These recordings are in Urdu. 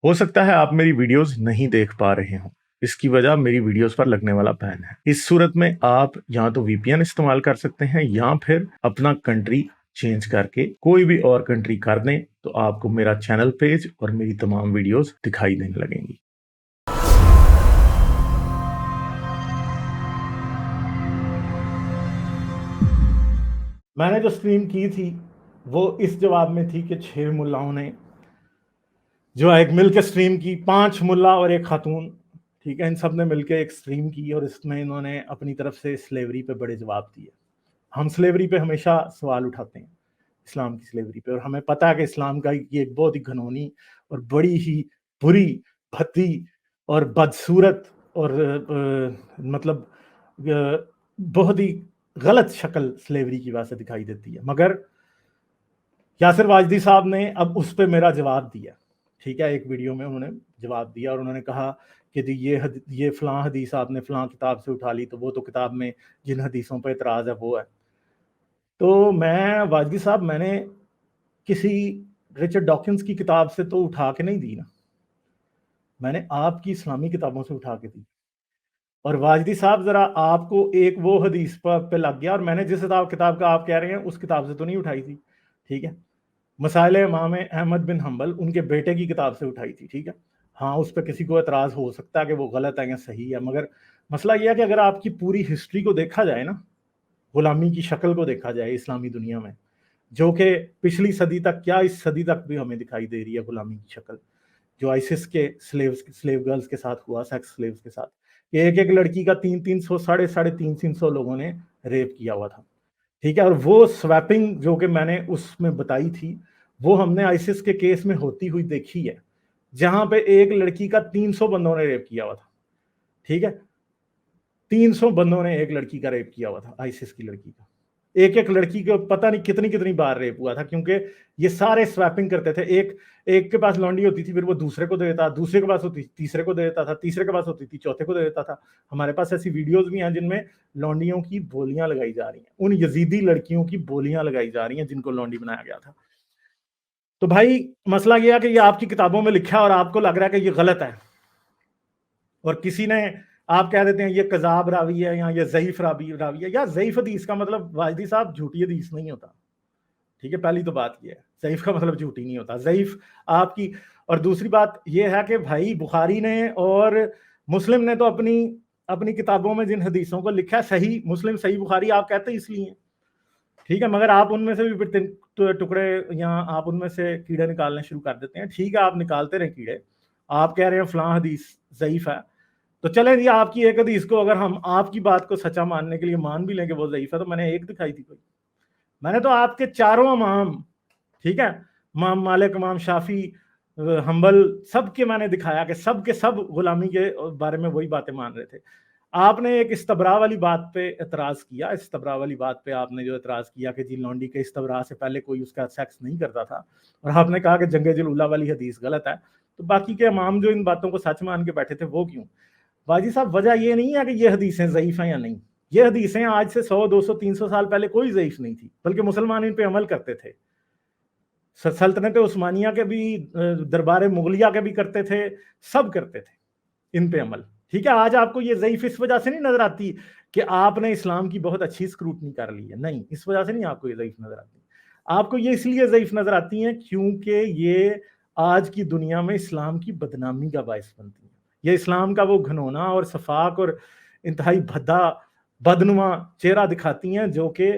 ہو سکتا ہے آپ میری ویڈیوز نہیں دیکھ پا رہے ہوں، اس کی وجہ میری ویڈیوز پر لگنے والا بین ہے۔ اس صورت میں آپ یا تو وی پی این استعمال کر سکتے ہیں یا پھر اپنا کنٹری چینج کر کے کوئی بھی اور کنٹری کر دیں تو آپ کو میرا چینل پیج اور میری تمام ویڈیوز دکھائی دینے لگیں گی۔ میں نے جو سٹریم کی تھی وہ اس جواب میں تھی کہ 6 ملاؤں نے جو ایک مل کے سٹریم کی، 5 ملا اور ایک خاتون، ٹھیک ہے، ان سب نے مل کے ایک سٹریم کی اور اس میں انہوں نے اپنی طرف سے سلیوری پہ بڑے جواب دیے۔ ہم سلیوری پہ ہمیشہ سوال اٹھاتے ہیں، اسلام کی سلیوری پہ، اور ہمیں پتہ ہے کہ اسلام کا یہ ایک بہت ہی گھنونی اور بڑی ہی بری، بھدی اور بدصورت اور مطلب بہت ہی غلط شکل سلیوری کی وجہ سے دکھائی دیتی ہے۔ مگر یاسر واجدی صاحب نے اب اس پہ میرا جواب دیا، ٹھیک ہے، ایک ویڈیو میں انہوں نے جواب دیا اور انہوں نے کہا کہ جی یہ فلاں حدیث آپ نے فلاں کتاب سے اٹھا لی، تو وہ تو کتاب میں جن حدیثوں پہ اعتراض ہے وہ ہے۔ تو میں واجدی صاحب، میں نے کسی رچرڈ ڈاکنز کی کتاب سے تو اٹھا کے نہیں دی نا، میں نے آپ کی اسلامی کتابوں سے اٹھا کے دی۔ اور واجدی صاحب ذرا آپ کو ایک وہ حدیث پہ لگ گیا، اور میں نے جس کتاب کا آپ کہہ رہے ہیں اس کتاب سے تو نہیں اٹھائی تھی، ٹھیک ہے، مسائل امام احمد بن حنبل ان کے بیٹے کی کتاب سے اٹھائی تھی، ٹھیک ہے۔ ہاں، اس پہ کسی کو اعتراض ہو سکتا ہے کہ وہ غلط ہے یا صحیح ہے، مگر مسئلہ یہ ہے کہ اگر آپ کی پوری ہسٹری کو دیکھا جائے نا، غلامی کی شکل کو دیکھا جائے اسلامی دنیا میں، جو کہ پچھلی صدی تک کیا اس صدی تک بھی ہمیں دکھائی دے رہی ہے، غلامی کی شکل جو آئسس کے سلیو گرلز کے ساتھ ہوا، سیکس سلیوز کے ساتھ، کہ ایک ایک لڑکی کا 300 ساڑھے 350 لوگوں نے ریپ کیا ہوا تھا، ٹھیک ہے۔ اور وہ سویپنگ جو کہ میں نے اس میں بتائی تھی، وہ ہم نے آئسس کے کیس میں ہوتی ہوئی دیکھی ہے، جہاں پہ ایک لڑکی کا 300 بندوں نے ریپ کیا ہوا تھا، ٹھیک ہے، 300 بندوں نے ایک لڑکی کا ریپ کیا ہوا تھا، آئسس کی لڑکی کا، ایک ایک لڑکی کو پتہ نہیں کتنی بار ریپ ہوا تھا، کیونکہ یہ سارے سویپنگ کرتے تھے، ایک کے پاس لونڈی ہوتی تھی، پھر وہ دوسرے کو دے دیتا، دوسرے کے پاس ہوتی تھی تیسرے کو دے دیتا تھا، تیسرے کے پاس ہوتی تھی چوتھے کو دے دیتا تھا۔ ہمارے پاس ایسی ویڈیوز بھی ہیں جن میں لونڈیوں کی بولیاں لگائی جا رہی ہیں، ان یزیدی لڑکیوں کی بولیاں لگائی جا رہی ہیں جن کو لونڈی بنایا گیا تھا۔ تو بھائی مسئلہ یہ ہے کہ یہ آپ کی کتابوں میں لکھا ہے اور آپ کو لگ رہا ہے کہ یہ غلط ہے، اور کسی نے آپ کہہ دیتے ہیں یہ کذاب راوی ہے یا یہ ضعیف راوی ہے۔ یا ضعیف حدیث کا مطلب واجدی صاحب جھوٹی حدیث نہیں ہوتا، ٹھیک ہے، پہلی تو بات یہ ہے، ضعیف کا مطلب جھوٹی نہیں ہوتا، ضعیف آپ کی۔ اور دوسری بات یہ ہے کہ بھائی بخاری نے اور مسلم نے تو اپنی کتابوں میں جن حدیثوں کو لکھا ہے، صحیح مسلم صحیح بخاری آپ کہتے ہیں اس لیے، ٹھیک ہے، مگر آپ ان میں سے بھی ٹکڑے یا آپ ان میں سے کیڑے نکالنے شروع کر دیتے ہیں، ٹھیک ہے، آپ نکالتے رہے کیڑے، آپ کہہ رہے ہیں فلاں حدیث ضعیف ہے، تو چلیں جی آپ کی ایک حدیث کو اگر ہم آپ کی بات کو سچا ماننے کے لیے مان بھی لیں کہ وہ ضعیف ہے، تو میں نے ایک دکھائی تھی کوئی، میں نے تو آپ کے چاروں امام، ٹھیک ہے، امام مالک، امام شافی، حنبل، سب کے میں نے دکھایا کہ سب کے سب غلامی کے بارے میں وہی باتیں مان رہے تھے۔ آپ نے ایک استبراء والی بات پہ اعتراض کیا، استبراء والی بات پہ آپ نے جو اعتراض کیا کہ جی لونڈی کے استبراء سے پہلے کوئی اس کا سیکس نہیں کرتا تھا، اور آپ نے کہا کہ جنگ جلولہ والی حدیث غلط ہے، تو باقی کے امام جو ان باتوں کو سچ مان کے بیٹھے تھے وہ کیوں؟ باجی صاحب وجہ یہ نہیں ہے کہ یہ حدیثیں ضعیف ہیں یا نہیں، یہ حدیثیں آج سے 100 200 300 سال پہلے کوئی ضعیف نہیں تھی، بلکہ مسلمان ان پہ عمل کرتے تھے، سلطنت عثمانیہ کے بھی، دربار مغلیہ کے بھی کرتے تھے، سب کرتے تھے ان پہ عمل، ٹھیک ہے۔ آج آپ کو یہ ضعیف اس وجہ سے نہیں نظر آتی کہ آپ نے اسلام کی بہت اچھی اسکروٹنی کر لی ہے، نہیں، اس وجہ سے نہیں آپ کو یہ ضعیف نظر آتی، آپ کو یہ اس لیے ضعیف نظر آتی ہیں کیونکہ یہ آج کی دنیا میں اسلام کی بدنامی کا باعث بنتی ہیں، یہ اسلام کا وہ گھنونا اور صفاق اور انتہائی بھدا بدنما چہرہ دکھاتی ہیں، جو کہ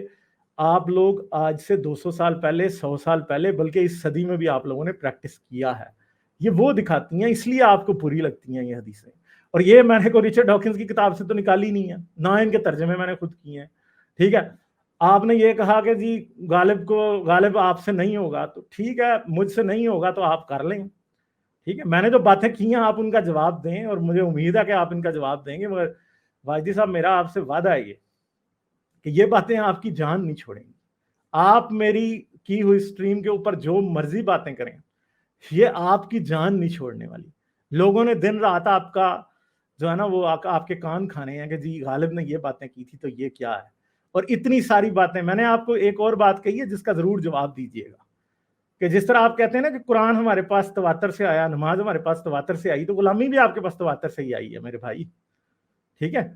آپ لوگ آج سے 200 سال پہلے، 100 سال پہلے، بلکہ اس صدی میں بھی آپ لوگوں نے پریکٹس کیا ہے، یہ وہ دکھاتی ہیں، اس لیے آپ کو بری لگتی ہیں یہ حدیثیں۔ اور یہ میں نے کوئی رچرڈ ڈاکنز کی کتاب سے تو نکالی نہیں ہے، نہ ان کے ترجمے میں نے خود کیے ہیں، ٹھیک ہے۔ آپ نے یہ کہا کہ جی غالب آپ سے نہیں ہوگا، تو ٹھیک ہے، مجھ سے نہیں ہوگا تو آپ کر لیں، ٹھیک ہے، میں نے جو باتیں کی ہیں آپ ان کا جواب دیں، اور مجھے امید ہے کہ آپ ان کا جواب دیں گے، مگر واجدی صاحب میرا آپ سے وعدہ ہے کہ یہ باتیں آپ کی جان نہیں چھوڑیں گی، آپ میری کی ہوئی سٹریم کے اوپر جو مرضی باتیں کریں، یہ آپ کی جان نہیں چھوڑنے والی۔ لوگوں نے دن رات آپ کا جو ہے نا وہ آپ کے کان کھانے ہیں کہ جی غالب نے یہ باتیں کی تھی تو یہ کیا ہے، اور اتنی ساری باتیں میں نے آپ کو ایک اور بات کہی ہے جس کا ضرور جواب دیجیے گا، کہ جس طرح آپ کہتے ہیں نا کہ قرآن ہمارے پاس تواتر سے آیا، نماز ہمارے پاس تواتر سے آئی، تو غلامی بھی آپ کے پاس تواتر سے ہی آئی ہے میرے بھائی، ٹھیک ہے؟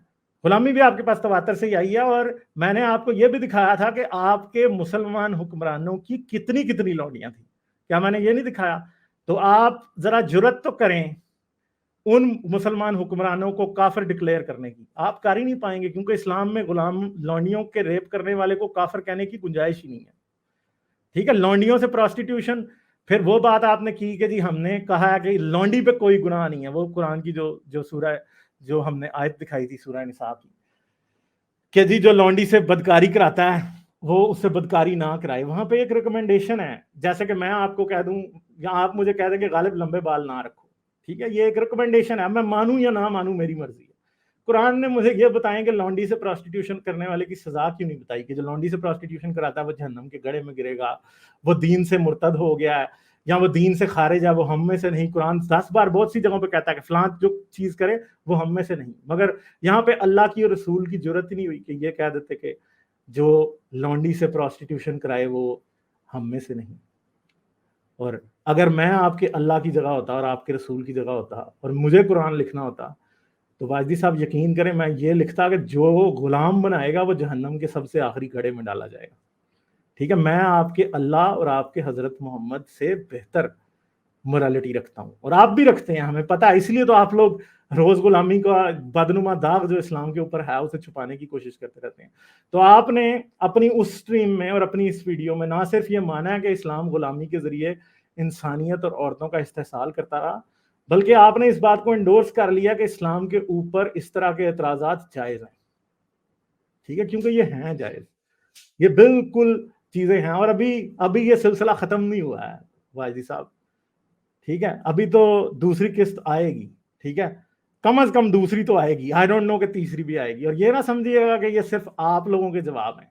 غلامی بھی آپ کے پاس تواتر سے ہی آئی ہے، اور میں نے آپ کو یہ بھی دکھایا تھا کہ آپ کے مسلمان حکمرانوں کی کتنی کتنی لونڈیاں تھیں، کیا میں نے یہ نہیں دکھایا؟ تو آپ ذرا جرت تو کریں ان مسلمان حکمرانوں کو کافر ڈکلیئر کرنے کی، آپ کر ہی نہیں پائیں گے، کیونکہ اسلام میں غلام لونڈیوں کے ریپ کرنے والے کو کافر کہنے کی گنجائش ہی نہیں ہے، ٹھیک ہے؟ لونڈیوں سے پراسٹیٹیوشن، پھر وہ بات آپ نے کی کہ جی ہم نے کہا کہ لونڈی پہ کوئی گناہ نہیں ہے، وہ قرآن کی جو سورہ جو ہم نے آیت دکھائی تھی سورہ نساء کی کہ جی جو لونڈی سے بدکاری کراتا ہے وہ اس سے بدکاری نہ کرائے، وہاں پہ ایک ریکمنڈیشن ہے، جیسے کہ میں آپ کو کہہ دوں یا آپ مجھے کہہ دیں کہ غالب لمبے بال نہ رکھو، ٹھیک ہے؟ یہ ایک ریکمنڈیشن ہے، میں مانوں یا نہ مانوں میری مرضی ہے۔ قرآن نے مجھے یہ بتائیں کہ لونڈی سے پراسٹیٹیوشن کرنے والے کی سزا کیوں نہیں بتائی کہ جو لونڈی سے پراسٹیٹیوشن کراتا ہے وہ جہنم کے گڑھے میں گرے گا، وہ دین سے مرتد ہو گیا ہے یا وہ دین سے خارج ہے، وہ ہم میں سے نہیں۔ قرآن 10 بار بہت سی جگہوں پہ کہتا ہے کہ فلاں جو چیز کرے وہ ہم میں سے نہیں، مگر یہاں پہ اللہ کی اور رسول کی ضرورت ہی نہیں ہوئی کہ یہ کہہ دیتے کہ جو لونڈی سے پراسٹیٹیوشن کرائے وہ ہم میں سے نہیں۔ اور اگر میں آپ کے اللہ کی جگہ ہوتا اور آپ کے رسول کی جگہ ہوتا اور مجھے قرآن لکھنا ہوتا تو واجدی صاحب یقین کریں میں یہ لکھتا کہ جو غلام بنائے گا وہ جہنم کے سب سے آخری گڑھے میں ڈالا جائے گا، ٹھیک ہے؟ میں آپ کے اللہ اور آپ کے حضرت محمد سے بہتر مورالٹی رکھتا ہوں، اور آپ بھی رکھتے ہیں، ہمیں پتہ ہے، اس لیے تو آپ لوگ روز غلامی کا بدنما داغ جو اسلام کے اوپر ہے اسے چھپانے کی کوشش کرتے رہتے ہیں۔ تو آپ نے اپنی اس سٹریم میں اور اپنی اس ویڈیو میں نہ صرف یہ مانا ہے کہ اسلام غلامی کے ذریعے انسانیت اور عورتوں کا استحصال کرتا رہا، بلکہ آپ نے اس بات کو انڈورس کر لیا کہ اسلام کے اوپر اس طرح کے اعتراضات جائز ہیں، ٹھیک ہے؟ کیونکہ یہ ہیں جائز، یہ بالکل چیزیں ہیں، اور ابھی یہ سلسلہ ختم نہیں ہوا ہے واجدی صاحب، ٹھیک ہے؟ ابھی تو دوسری قسط آئے گی، ٹھیک ہے؟ کم از کم دوسری تو آئے گی، آئی ڈونٹ نو کہ تیسری بھی آئے گی، اور یہ نہ سمجھیے گا کہ یہ صرف آپ لوگوں کے جواب ہیں،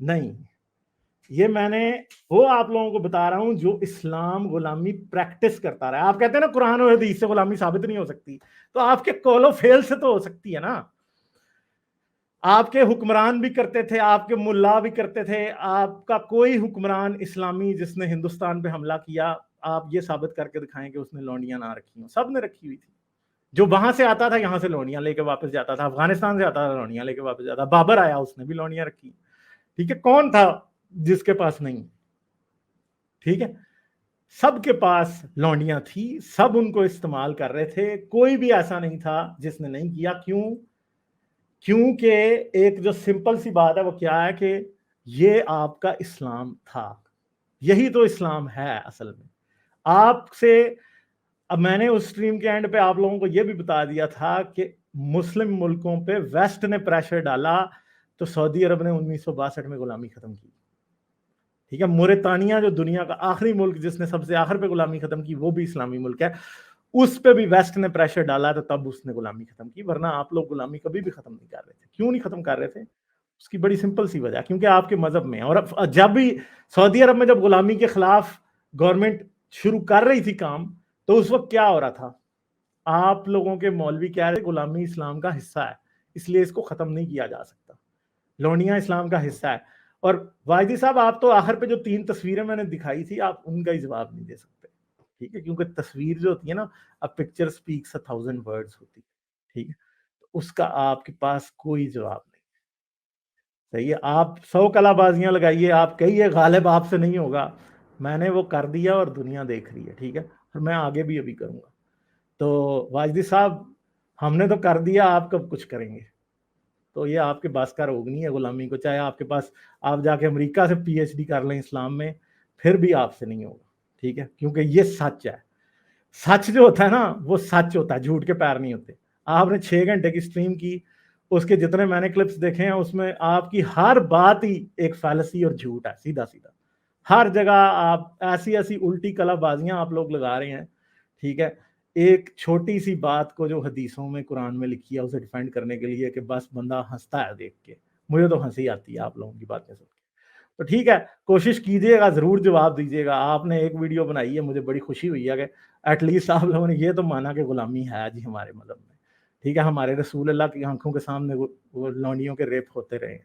نہیں، یہ میں نے وہ آپ لوگوں کو بتا رہا ہوں جو اسلام غلامی پریکٹس کرتا رہا ہے۔ آپ کہتے ہیں نا قرآن اور حدیث سے غلامی ثابت نہیں ہو سکتی، تو آپ کے قول و فعل سے تو ہو سکتی ہے نا، آپ کے حکمران بھی کرتے تھے، آپ کے ملا بھی کرتے تھے، آپ کا کوئی حکمران اسلامی جس نے ہندوستان پہ حملہ کیا آپ یہ ثابت کر کے دکھائیں کہ اس نے لونڈیاں نہ رکھی ہوں، سب نے رکھی ہوئی تھی، جو وہاں سے آتا تھا یہاں سے لونڈیاں لے کے واپس جاتا تھا، افغانستان سے آتا تھا لونڈیاں لے کے واپس جاتا، بابر آیا اس نے بھی لونڈیاں رکھی، ٹھیک ہے؟ کون تھا جس کے پاس نہیں؟ ٹھیک ہے؟ سب کے پاس لونڈیاں تھی، سب ان کو استعمال کر رہے تھے، کوئی بھی ایسا نہیں تھا جس نے نہیں کیا۔ کیونکہ ایک جو سمپل سی بات ہے وہ کیا ہے کہ یہ آپ کا اسلام تھا، یہی تو اسلام ہے اصل میں۔ آپ سے اب میں نے اس سٹریم کے اینڈ پہ آپ لوگوں کو یہ بھی بتا دیا تھا کہ مسلم ملکوں پہ ویسٹ نے پریشر ڈالا تو سعودی عرب نے 1962 میں غلامی ختم کی، ٹھیک ہے؟ موریتانیہ جو دنیا کا آخری ملک جس نے سب سے آخر پہ غلامی ختم کی وہ بھی اسلامی ملک ہے، اس پہ بھی ویسٹ نے پریشر ڈالا تو تب اس نے غلامی ختم کی، ورنہ آپ لوگ غلامی کبھی بھی ختم نہیں کر رہے تھے۔ کیوں نہیں ختم کر رہے تھے؟ اس کی بڑی سمپل سی وجہ، کیونکہ آپ کے مذہب میں، اور جب بھی سعودی عرب میں جب غلامی کے خلاف گورنمنٹ شروع کر رہی تھی کام تو اس وقت کیا ہو رہا تھا؟ آپ لوگوں کے مولوی کہہ رہے غلامی اسلام کا حصہ ہے اس لیے اس کو ختم نہیں کیا جا سکتا، لونڈیاں اسلام کا حصہ ہے۔ اور واجدی صاحب آپ تو آخر پہ جو 3 تصویریں میں نے دکھائی تھی آپ ان کا ہی جواب نہیں دے سکتے، ٹھیک ہے؟ کیونکہ تصویر جو ہوتی ہے نا پکچر اسپیکس 1000 ورڈز ہوتی ہے، ٹھیک ہے؟ تو اس کا آپ کے پاس کوئی جواب نہیں، صحیح ہے؟ آپ 100 کلا بازیاں لگائیے، آپ کہیے غالب آپ سے نہیں ہوگا، میں نے وہ کر دیا اور دنیا دیکھ رہی ہے، ٹھیک ہے؟ اور میں آگے بھی ابھی کروں گا۔ تو واجدی صاحب ہم نے تو کر دیا، آپ کب کچھ کریں گے؟ تو یہ آپ کے بس کا روگ نہیں ہے غلامی کو، چاہے آپ کے پاس آپ جا کے امریکہ سے پی ایچ ڈی کر لیں اسلام میں پھر بھی آپ سے نہیں ہوگا، ٹھیک ہے؟ کیونکہ یہ سچ ہے، سچ جو ہوتا ہے نا وہ سچ ہوتا ہے، جھوٹ کے پیر نہیں ہوتے۔ آپ نے 6 گھنٹے کی سٹریم کی، اس کے جتنے میں نے کلپس دیکھے ہیں اس میں آپ کی ہر بات ہی ایک فیلسی اور جھوٹ ہے، سیدھا سیدھا، ہر جگہ آپ ایسی الٹی کلا بازیاں آپ لوگ لگا رہے ہیں، ٹھیک ہے؟ ایک چھوٹی سی بات کو جو حدیثوں میں قرآن میں لکھی ہے اسے ڈیفینڈ کرنے کے لیے کہ بس بندہ ہنستا ہے دیکھ کے، مجھے تو ہنسی آتی ہے آپ لوگوں کی باتیں سن کے۔ تو ٹھیک ہے، کوشش کیجیے گا، ضرور جواب دیجیے گا۔ آپ نے ایک ویڈیو بنائی ہے، مجھے بڑی خوشی ہوئی ہے کہ ایٹ لیسٹ آپ لوگوں نے یہ تو مانا کہ غلامی ہے جی ہمارے مذہب میں، ٹھیک ہے؟ ہمارے رسول اللہ کی آنکھوں کے سامنے وہ لونڈیوں کے ریپ ہوتے رہے ہیں،